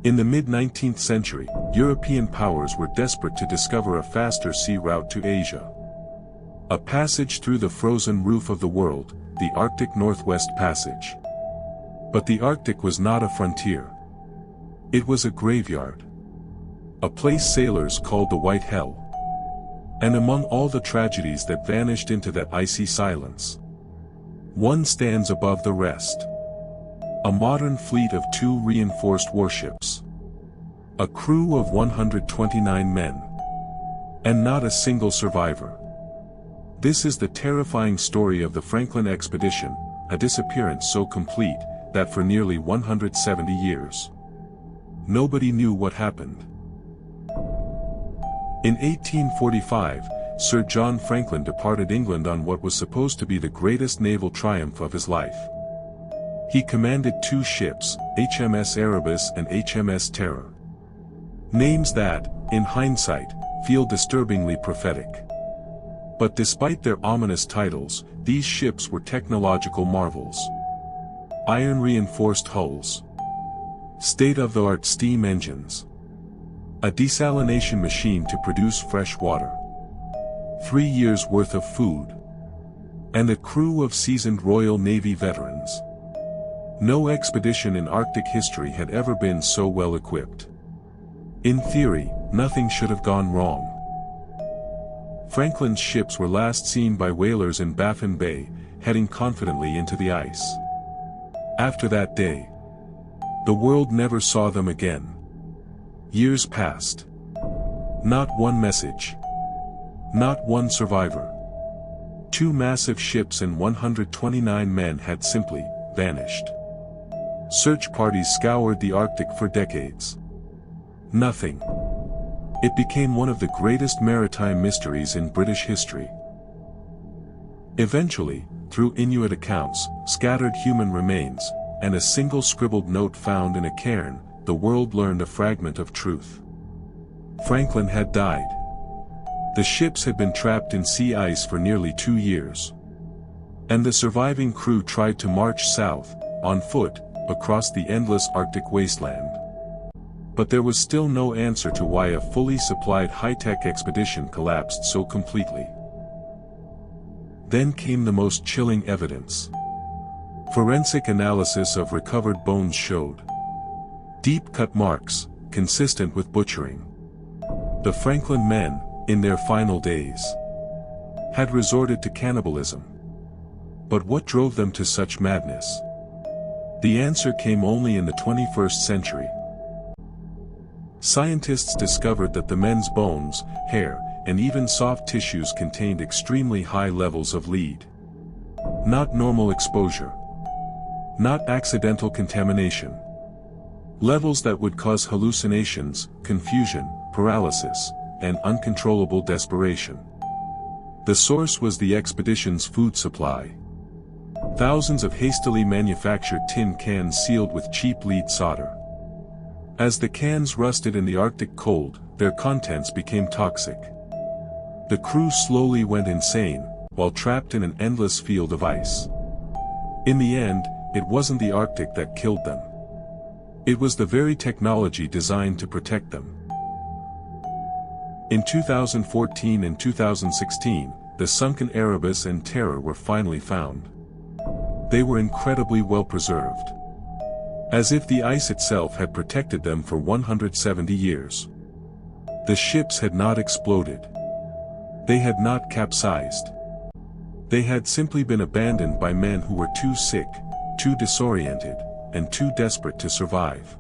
In the mid-19th century, European powers were desperate to discover a faster sea route to Asia. A passage through the frozen roof of the world, the Arctic Northwest Passage. But the Arctic was not a frontier. It was a graveyard. A place sailors called the White Hell. And among all the tragedies that vanished into that icy silence, one stands above the rest. A modern fleet of 2 reinforced warships. A crew of 129 men. And not a single survivor. This is the terrifying story of the Franklin expedition, a disappearance so complete, that for nearly 170 years, nobody knew what happened. In 1845, Sir John Franklin departed England on what was supposed to be the greatest naval triumph of his life. He commanded 2 ships, HMS Erebus and HMS Terror. Names that, in hindsight, feel disturbingly prophetic. But despite their ominous titles, these ships were technological marvels. Iron-reinforced hulls. State-of-the-art steam engines. A desalination machine to produce fresh water. 3 years' worth of food. And a crew of seasoned Royal Navy veterans. No expedition in Arctic history had ever been so well equipped. In theory, nothing should have gone wrong. Franklin's ships were last seen by whalers in Baffin Bay, heading confidently into the ice. After that day, the world never saw them again. Years passed. Not one message. Not one survivor. 2 massive ships and 129 men had simply vanished. Search parties scoured the Arctic for decades. Nothing. It became one of the greatest maritime mysteries in British history. Eventually, through Inuit accounts, scattered human remains, and a single scribbled note found in a cairn, the world learned a fragment of truth. Franklin had died. The ships had been trapped in sea ice for nearly 2 years. And the surviving crew tried to march south, on foot, across the endless Arctic wasteland. But there was still no answer to why a fully supplied high-tech expedition collapsed so completely. Then came the most chilling evidence. Forensic analysis of recovered bones showed deep-cut marks, consistent with butchering. The Franklin men, in their final days, had resorted to cannibalism. But what drove them to such madness? The answer came only in the 21st century. Scientists discovered that the men's bones, hair, and even soft tissues contained extremely high levels of lead. Not normal exposure. Not accidental contamination. Levels that would cause hallucinations, confusion, paralysis, and uncontrollable desperation. The source was the expedition's food supply. Thousands of hastily manufactured tin cans sealed with cheap lead solder. As the cans rusted in the Arctic cold, their contents became toxic. The crew slowly went insane, while trapped in an endless field of ice. In the end, it wasn't the Arctic that killed them. It was the very technology designed to protect them. In 2014 and 2016, the sunken Erebus and Terror were finally found. They were incredibly well preserved. As if the ice itself had protected them for 170 years. The ships had not exploded. They had not capsized. They had simply been abandoned by men who were too sick, too disoriented, and too desperate to survive.